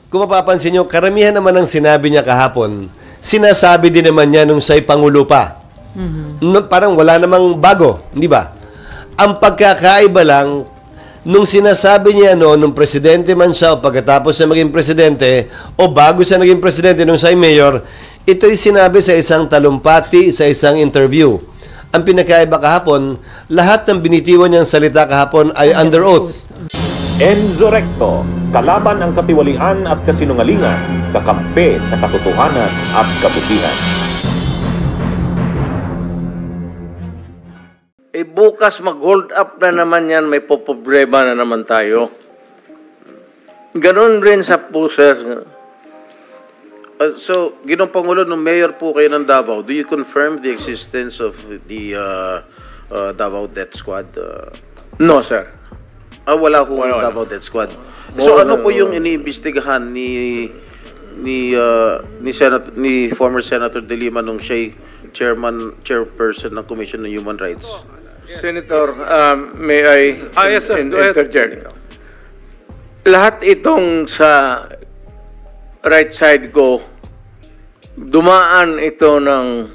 kung mapapansin nyo, karamihan naman ng sinabi niya kahapon, sinasabi din naman niya nung siya'y Pangulo pa. Parang wala namang bago, di ba? Ang pagkakaiba lang, nung sinasabi niya nung presidente man siya o pagkatapos siya maging presidente o bago siya naging presidente nung siya'y mayor, ito'y sinabi sa isang talumpati, sa isang interview. Ang pinakaiba kahapon, lahat ng binitiwan niyang salita kahapon ay under oath. Enzo Recto, kalaban ang katiwalian at kasinungalingan, kakampi sa katotohanan at kabutihan. Bukas mag-hold up na naman yan, may poproblema na naman tayo. Ganon rin sa puser. So, Ginong Pangulo, nung mayor po kayo ng Davao, do you confirm the existence of the Davao Death Squad? No, sir. Wala ho ang Davao Death Squad. So, ano po yung iniimbestigahan ni former Senator De Lima nung siya'y chairperson ng Commission on Human Rights? Senator, may I yes, sir. Go ahead. interject? Lahat itong sa right side ko, dumaan ito ng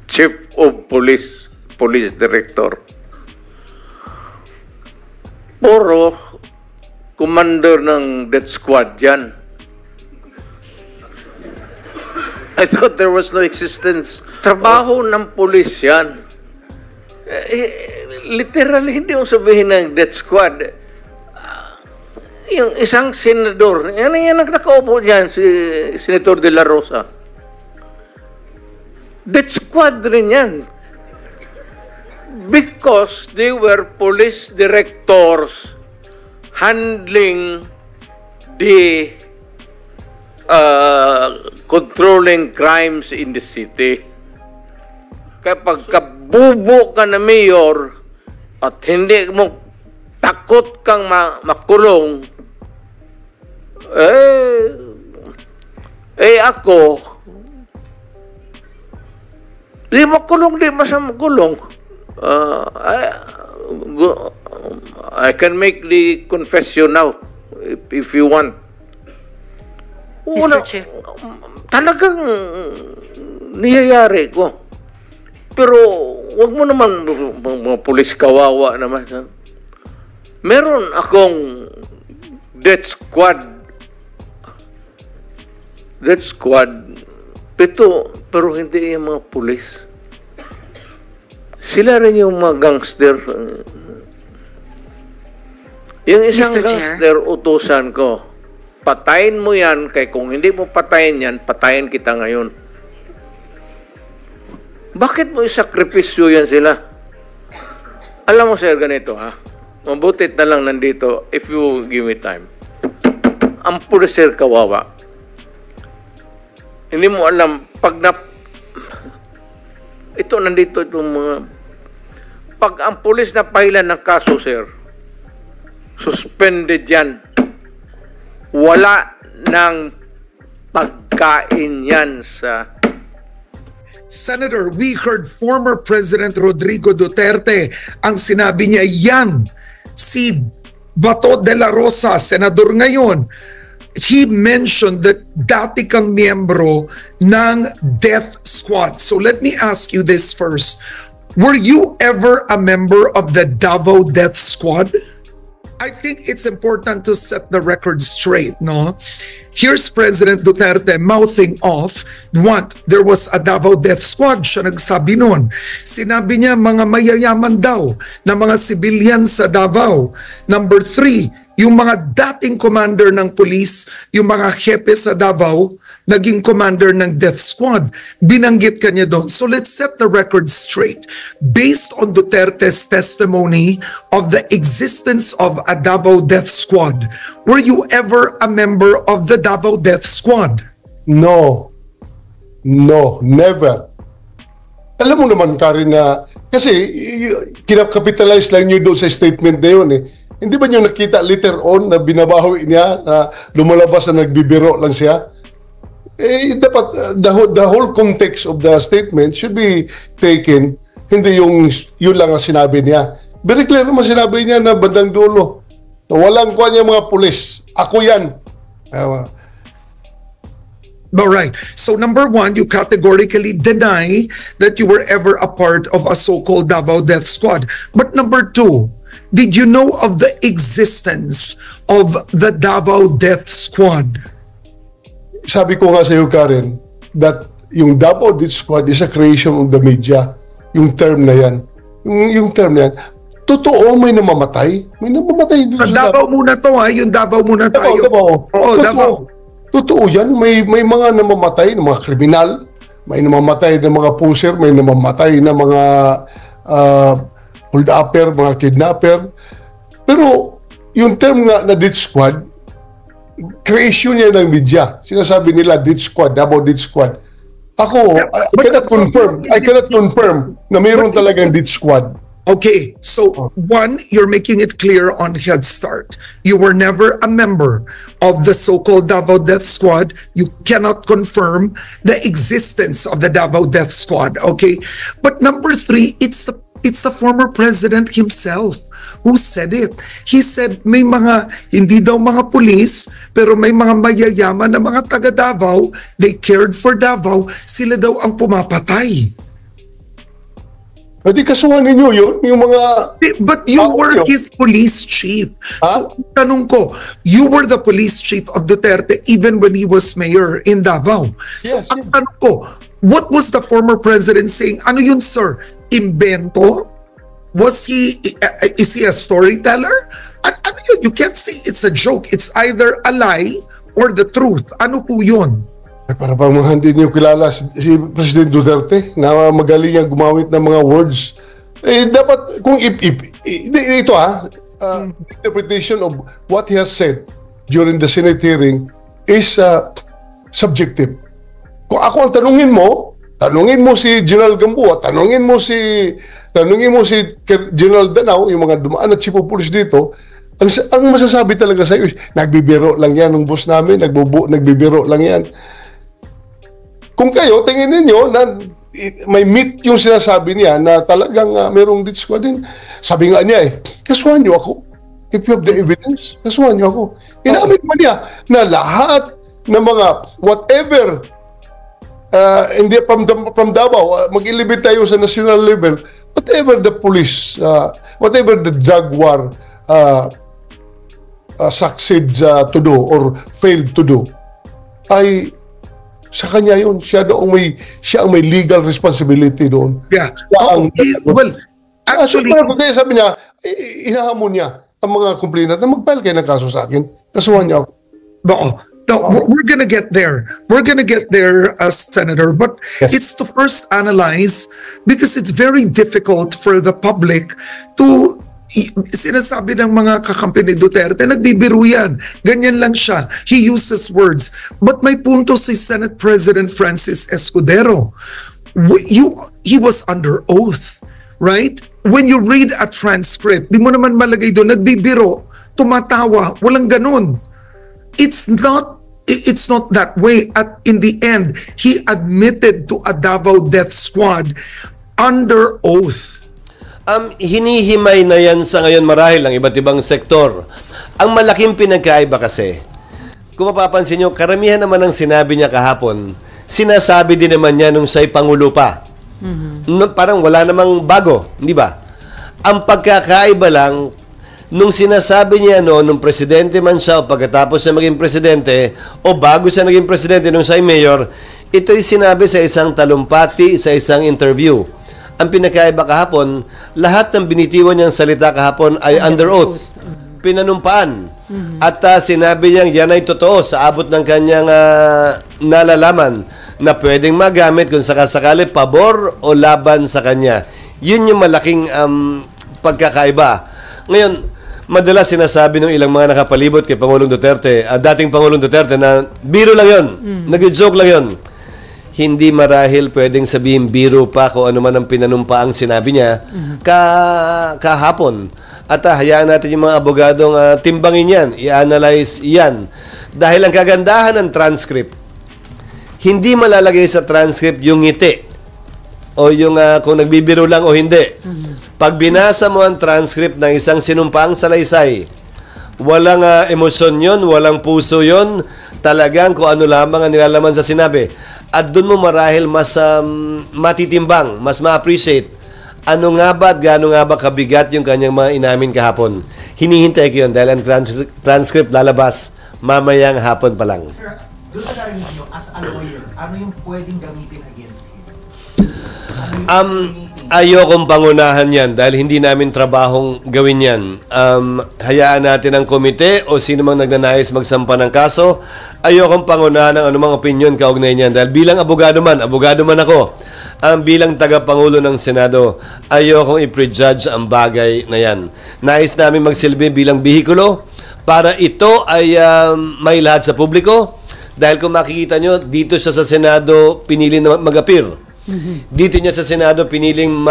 Chief of Police Director. Puro commander ng death squad yan. I thought there was no existence. Trabaho ng pulis yan. Literally, hindi mo sabihin ng death squad. Yung isang senador, yan ang nakaupo dyan, si Senator De La Rosa. Death squad rin yan. Because they were police directors handling the controlling crimes in the city. Kapag kabubo ka na mayor at hindi mo takot kang makulong, ako, di makulong, di makulong. I can make the confession now if you want. Mr. Chair. Talagang niyayari ko. Pero wag mo naman mga pulis kawawa naman. Meron akong death squad. Pero hindi yung mga pulis. Sila rin yung mga gangster. Yung isang Mr. gangster, utusan ko. Patayin mo yan, kaya kung hindi mo patayin yan, patayin kita ngayon. Bakit mo isakripisyo yan sila? Alam mo, sir, ganito, ha? Mabutit na lang nandito, if you give me time. Ang pulis, sir, kawawa. Hindi mo alam, nandito itong mga... Pag ang pulis na pahilan ng kaso, sir, suspended yan. Wala ng pagkain yan sa... Senator, we heard former President Rodrigo Duterte ang sinabi niya yan. Si Bato de la Rosa, senador ngayon, he mentioned that dati kang miyembro ng death squad. So let me ask you this first. Were you ever a member of the Davao Death Squad? I think it's important to set the record straight, no? Here's President Duterte mouthing off, there was a Davao Death Squad, siya nagsabi nun. Sinabi niya mga mayayaman daw na mga civilian sa Davao. Number 3, yung mga dating commander ng police, yung mga hepe sa Davao, naging commander ng death squad. Binanggit ka niya doon. So let's set the record straight. Based on Duterte's testimony of the existence of a Davao death squad, were you ever a member of the Davao death squad? No, never. Alam mo naman, Karen, na kasi kinakapitalize lang nyo doon sa statement na yun eh. Hindi ba nyo nakita later on na binabawi niya na lumalabas na nagbibiro lang siya? Dapat the whole context of the statement should be taken, hindi yun lang ang sinabi niya. Very clear naman sinabi niya na bandang dulo na walang kuha niya mga pulis. Ako yan. All right. So number one, you categorically deny that you were ever a part of a so-called Davao Death Squad. But number two, did you know of the existence of the Davao Death Squad? Sabi ko nga sa iyo, Karen, that yung Davao Death Squad is a creation of the media. Yung term na yan. Yung term na yan. Totoo, may namamatay. May namamatay dito sa Davao muna to, ha? Yung Davao muna tayo. Davao. Oo, Davao. Totoo yan. May mga namamatay ng mga kriminal, may namamatay ng mga puser, may namamatay ng mga hold-upper, mga kidnapper. Pero yung term nga na Death Squad, creation niya ng media. Sinasabi nila Death Squad, Davao Death Squad. Ako, I cannot confirm na mayroon talagang Death Squad. Okay, so one, you're making it clear on Head Start. You were never a member of the so-called Davao Death Squad. You cannot confirm the existence of the Davao Death Squad, okay? But number three, it's the former president himself who said it. He said may mga, hindi daw mga pulis, pero may mga mayayaman na mga taga Davao, they cared for Davao, sila daw ang pumapatay. Pwede kasuhan ninyo yun, yung mga... But you were his police chief. So, tanong ko, you were the police chief of Duterte even when he was mayor in Davao. So, Yes, ang tanong ko, what was the former president saying? Ano yun, sir? Invento? Was he, is he a storyteller? Ano yun? You can't say it's a joke. It's either a lie or the truth. Ano po yun? Para bang mga hindi niyo kilala si President Duterte na magaling ang gumamit ng mga words. Dapat, kung ito interpretation of what he has said during the Senate hearing is subjective. Kung ako ang tanungin mo si General Gamboa, tanungin mo si General Danao, yung mga dumaan na chief of police dito, ang masasabi talaga sa iyo, nagbibiro lang yan ng boss namin, nagbibiro lang yan. Kung kayo, tingin ninyo na may meat yung sinasabi niya na talagang mayroong Death Squad din. Sabi nga niya kasuhan niyo ako. If you have the evidence, kasuhan niyo ako. Inamin pa niya na lahat ng mga whatever hindi from Davao, mag-elevate tayo sa national level, whatever the police, whatever the drug war succeeds to do or failed to do, ay sa kanya yun. Siya ang may legal responsibility doon. Yeah. Well, actually, kasi sabi niya, inahamon niya ang mga complainant na mag-file kayo ng kaso sa akin. Kasuhan niya ako. No, we're gonna get there. We're gonna get there, Senator. But Yes. it's to first analyze because it's very difficult for the public to sinasabi ng mga kakampi ni Duterte, nagbibiro yan. Ganyan lang siya. He uses words. But may punto si Senate President Francis Escudero. He was under oath, right? When you read a transcript, di mo naman malagay doon, nagbibiro, tumatawa, walang ganun. It's not that way. At in the end, he admitted to a Davao Death Squad under oath. Hinihimay na yan sa ngayon marahil ang iba't ibang sektor. Ang malaking pinagkaiba kasi, kung mapapansin nyo, karamihan naman ng sinabi niya kahapon, sinasabi din naman niya nung siya'y Pangulo pa. Parang wala namang bago, di ba? Ang pagkakaiba lang, nung sinasabi niya nung presidente man siya o pagkatapos siya maging presidente o bago siya naging presidente nung siya'y mayor, ito'y sinabi sa isang talumpati, sa isang interview. Ang pinakaiba kahapon, lahat ng binitiwan niyang salita kahapon ay under oath. Pinanumpaan. At sinabi niyang yan ay totoo sa abot ng kanyang nalalaman na pwedeng magamit kung sakasakali pabor o laban sa kanya. Yun yung malaking pagkakaiba. Ngayon, madalas sinasabi ng ilang mga nakapalibot kay Pangulong Duterte, dating Pangulong Duterte, na biro lang yun, nag-joke lang yun. Hindi marahil pwedeng sabihin biro pa kung ano man ang pinanumpaang sinabi niya kahapon. At hayaan natin yung mga abogadong timbangin yan, i-analyze yan. Dahil ang kagandahan ng transcript, hindi malalagay sa transcript yung ngiti o yung kung nagbibiro lang o hindi. Pag binasa mo ang transcript ng isang sinumpaang salaysay, walang emosyon yon, walang puso yon, talagang kung ano lamang ang nilalaman sa sinabi. At doon mo marahil mas matitimbang, mas ma-appreciate ano nga ba at gaano nga ba kabigat yung kanyang mga inamin kahapon. Hinihintay ko yun dahil ang transcript lalabas mamayang hapon pa lang. Sir, doon sa narinig nyo, as a lawyer, ano yung pwedeng gamitin against him? Ayokong pangunahan yan dahil hindi namin trabahong gawin yan. Hayaan natin ang komite o sino mang nagnanais magsampa ng kaso. Ayokong pangunahan ng anumang opinion kaugnay niyan dahil bilang abogado man ako, bilang tagapangulo ng Senado, ayokong i-prejudge ang bagay na yan. Nais namin magsilbi bilang bihikulo para ito ay may lahat sa publiko dahil kung makikita nyo, dito siya sa Senado pinili na mag-appear. Dito niya sa Senado piniling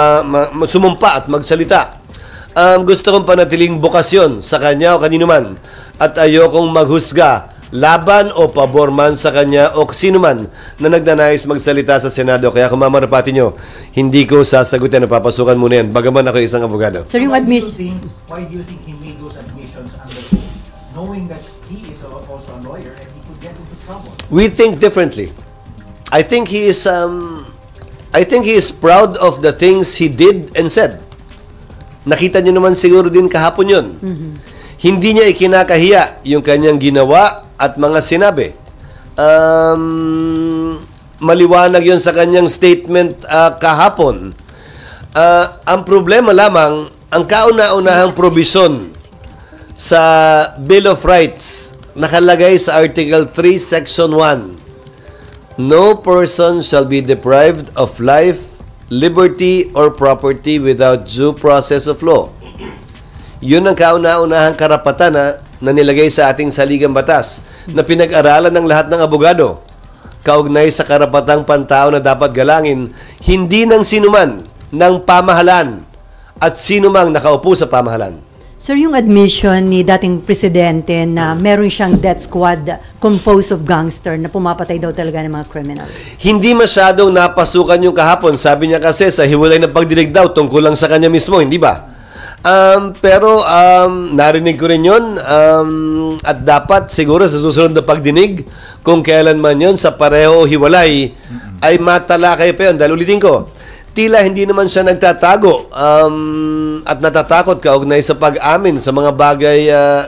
sumumpa at magsalita. Gusto kong panatiling bukasyon sa kanya o kanino man at ayokong maghusga laban o pabor man sa kanya o sino man na nagnanais magsalita sa Senado. Kaya kung mamarapati nyo, hindi ko sasagutin na papasukan muna yan. Bagaman ako isang abogado. Sir, yung admission... Why do you think he made those admissions under oath, knowing that he is also a lawyer and he could get into trouble? We think differently. I think he is proud of the things he did and said. Nakita niyo naman siguro din kahapon yun. Hindi niya ikinakahiya yung kanyang ginawa at mga sinabi. Maliwanag yun sa kanyang statement kahapon. Ang problema lamang, ang kauna-unahang probisyon sa Bill of Rights nakalagay sa Article 3, Section 1. No person shall be deprived of life, liberty, or property without due process of law. Yun ang kauna-unahang karapatan na nilagay sa ating saligang batas na pinag-aralan ng lahat ng abogado. Kaugnay sa karapatang pantao na dapat galangin, hindi ng sinuman, ng pamahalaan at sinumang nakaupo sa pamahalaan. Sir, yung admission ni dating presidente na meron siyang death squad composed of gangster na pumapatay daw talaga ng mga criminals. Hindi masyadong napasukan yung kahapon. Sabi niya kasi sa hiwalay na pagdinig daw tungkol lang sa kanya mismo, hindi ba? Pero narinig ko rin yun at dapat siguro sa susunod na pagdinig kung kailan man yun sa pareho hiwalay ay matalakay pa yun. Dahil ulitin ko, tila hindi naman siya nagtatago at natatakot kaugnay sa pag-amin sa mga bagay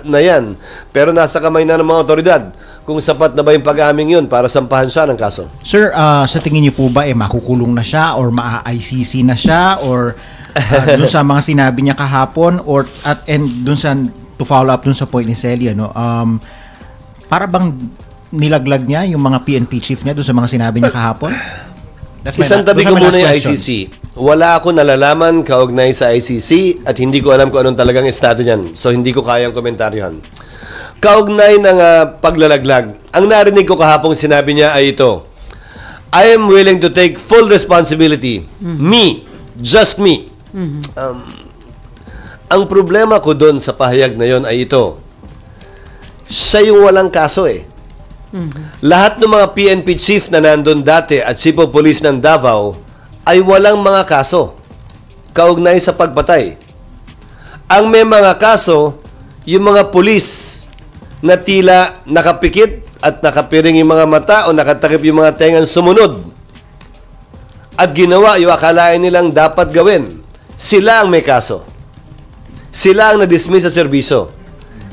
na yan. Pero nasa kamay na ng mga otoridad kung sapat na ba yung pag-amin yun para sampahan siya ng kaso. Sir, sa tingin niyo po ba makukulong na siya or maa-ICC na siya or dun sa mga sinabi niya kahapon or dun sa to follow up dun sa point ni Celia, no? Para bang nilaglag niya yung mga PNP chief niya dun sa mga sinabi niya kahapon? Isang tabi ko muna yung ICC. Wala ako nalalaman kaugnay sa ICC at hindi ko alam kung anong talagang estado niyan. So, hindi ko kayang komentaryohan. Kaugnay ng paglalaglag, ang narinig ko kahapong sinabi niya ay ito, I am willing to take full responsibility. Me. Just me. Ang problema ko doon sa pahayag na yon ay ito. Siya yung walang kaso eh. Lahat ng mga PNP chief na nandun dati at chief of police ng Davao ay walang mga kaso kaugnay sa pagpatay. Ang may mga kaso, yung mga pulis na tila nakapikit at nakapiring yung mga mata o nakatakip yung mga tengang sumunod at ginawa yung akalain nilang dapat gawin. Sila ang may kaso. Sila ang na-dismiss sa serbisyo.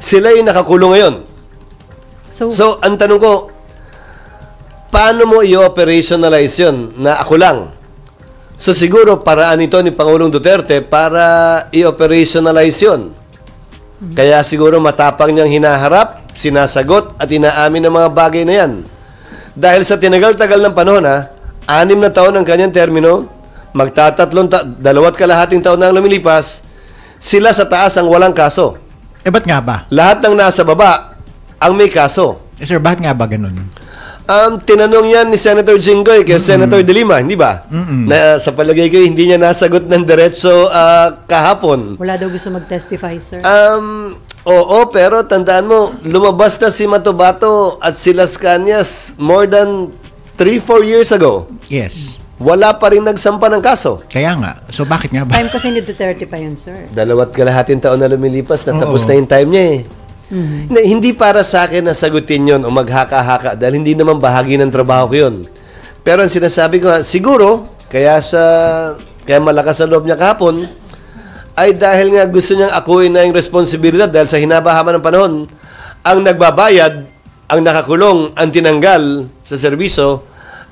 Sila yung nakakulong ngayon. So, ang tanong ko, paano mo i-operationalize yun na ako lang? So, siguro paraan ito ni Pangulong Duterte para i-operationalize yun. Kaya siguro matapang niyang hinaharap, sinasagot at inaamin ng mga bagay na yan. Dahil sa tinagal-tagal ng panahon 6 na taon ang kanyang termino, magtatatlong 2 kalahating taon na ang lumilipas, sila sa taas ang walang kaso. Ba't nga ba? Lahat ng nasa baba ang may kaso. Sir, bakit nga ba ganun? Tinanong yan ni Senator Jinggoy kay Senator De Lima, hindi ba? Na sa palagay ko, hindi niya nasagot ng diretso kahapon. Wala daw gusto mag-testify, sir. Oo, pero tandaan mo, lumabas na si Matobato at si Las Cañas more than 3-4 years ago. Yes. Wala pa rin nagsampa ng kaso. Kaya nga. So, bakit nga ba? Time kasi ni Duterte pa yun, sir. 2 kalahating taon na lumilipas, natapos Oo. na yung time niya eh. Hindi para sa akin na sagutin yon o maghaka-haka dahil hindi naman bahagi ng trabaho ko yun. Pero ang sinasabi ko, siguro, kaya malakas ang loob niya kahapon, ay dahil nga gusto niyang akuin na yung responsibilidad dahil sa hinaba-haba ng panahon, ang nagbabayad, ang nakakulong, ang tinanggal sa serbisyo,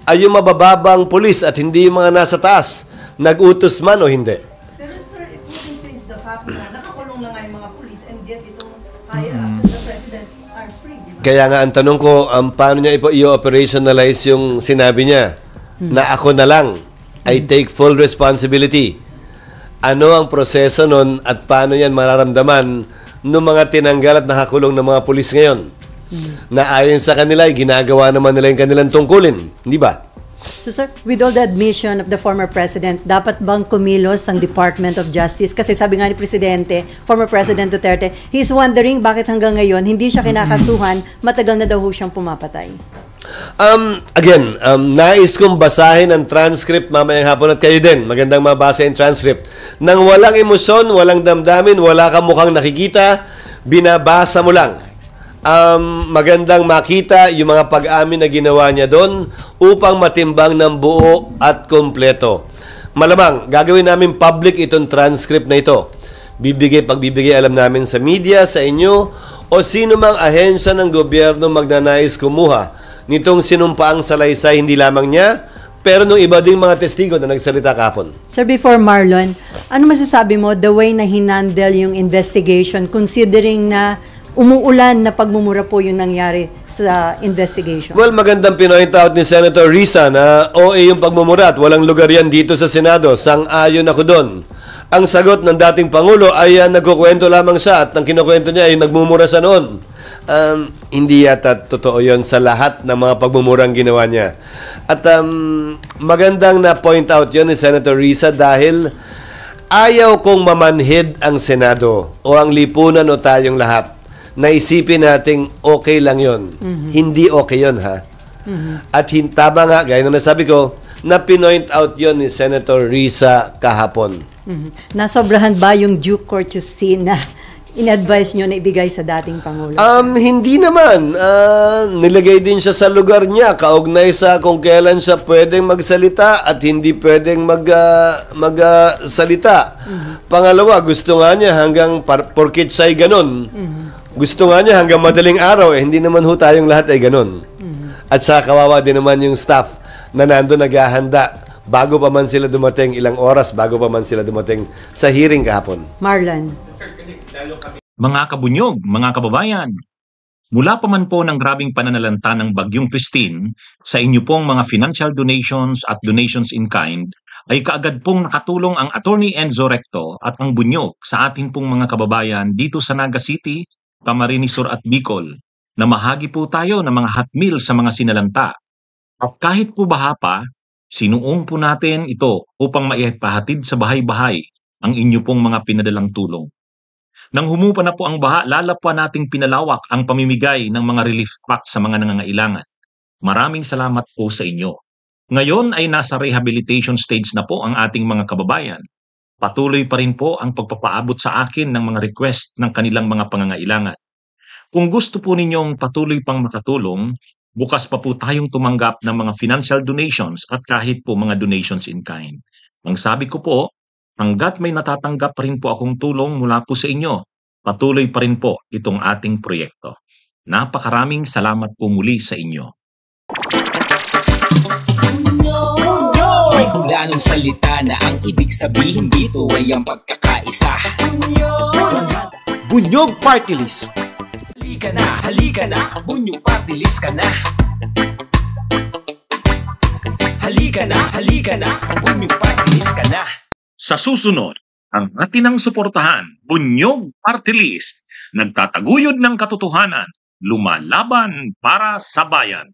ay yung mabababang pulis at hindi yung mga nasa taas, nag-utos man o hindi. Pero sir, it wouldn't change the fact na nakakulong na nga yung mga police and yet itong higher ups of the president are free, di ba? Kaya nga ang tanong ko, paano niya i-operationalize yung sinabi niya na ako na lang, I take full responsibility. Ano ang proseso nun at paano yan mararamdaman ng mga tinanggal at nakakulong ng mga pulis ngayon? Na ayon sa kanila, ginagawa naman nila yung kanilang tungkulin. Hindi ba? So sir, with all the admission of the former president, dapat bang kumilos ang Department of Justice? Kasi sabi nga ni Presidente, former President Duterte, he's wondering bakit hanggang ngayon hindi siya kinakasuhan, matagal na daw ho siyang pumapatay. Again, nais kong basahin ang transcript mamayang hapon at kayo din. Magandang mabasa yung transcript. Nang walang emosyon, walang damdamin, wala kang mukhang nakikita, binabasa mo lang. Magandang makita yung mga pag-amin na ginawa niya doon upang matimbang ng buo at kompleto. Malamang, gagawin namin public itong transcript na ito. Pagbibigay alam namin sa media, sa inyo, o sino mang ahensya ng gobyerno magnanais kumuha nitong sinumpaang salaysay hindi lamang niya, pero nung iba ding mga testigo na nagsalita kahapon. Sir, before Marlon, ano masasabi mo the way na hinandle yung investigation considering na umuulan na pagmumura po yung nangyari sa investigation? Well, magandang pinoint out ni Senator Risa na OA yung pagmumura at walang lugar yan dito sa Senado. Sang-ayon ako doon. Ang sagot ng dating Pangulo ay nagkukwento lamang siya at ang kinukwento niya ay nagmumura sa noon. Hindi yata totoo yon sa lahat ng mga pagmumurang ginawa niya. At magandang na point out yon ni Senator Risa dahil ayaw kong mamanhid ang Senado o ang lipunan o tayong lahat. Naisipin nating okay lang yon. Hindi okay yon, ha? At tama nga, gaya ng nasabi ko, na pinoint out yon ni Senator Risa kahapon. Nasobrahan ba yung due courtesy na in-advise nyo na ibigay sa dating Pangulo? Hindi naman. Nilagay din siya sa lugar niya, kaugnay sa kung kailan siya pwedeng magsalita at hindi pwedeng magsalita. Pangalawa, gusto nga niya hanggang porkit siya'y ganun. Gusto nga niya hanggang madaling araw, hindi naman ho tayong lahat ay ganun. At sa kawawa din naman yung staff na nando naghahanda bago pa man sila dumating, ilang oras bago pa man sila dumating sa hearing kahapon. Marlon. Mga kabunyog, mga kababayan, mula pa man po ng grabing pananalanta ng Bagyong Christine sa inyo pong mga financial donations at donations in kind, ay kaagad pong nakatulong ang Attorney Enzo Recto at ang bunyog sa ating pong mga kababayan dito sa Naga City, Camarines Sur at Bicol, na mahagi po tayo ng mga hot meal sa mga sinalanta. At kahit po baha pa, sinuong po natin ito upang maipahatid sa bahay-bahay ang inyo pong mga pinadalang tulong. Nang humupa na po ang baha, lalapwa nating pinalawak ang pamimigay ng mga relief pack sa mga nangangailangan. Maraming salamat po sa inyo. Ngayon ay nasa rehabilitation stage na po ang ating mga kababayan. Patuloy pa rin po ang pagpapaabot sa akin ng mga request ng kanilang mga pangangailangan. Kung gusto po ninyong patuloy pang makatulong, bukas pa po tayong tumanggap ng mga financial donations at kahit po mga donations in kind. Ang sabi ko po, hanggat may natatanggap pa rin po akong tulong mula po sa inyo, patuloy pa rin po itong ating proyekto. Napakaraming salamat po muli sa inyo. May hulanong salita na ang ibig sabihin dito ay ang pagkakaisa. Bunyog Party List. Halika na, Bunyog Party List ka na. Halika na, Bunyog Party List ka na. Sa susunod, ang atinang suportahan, Bunyog Party List, nagtataguyod ng katotohanan, lumalaban para sa bayan.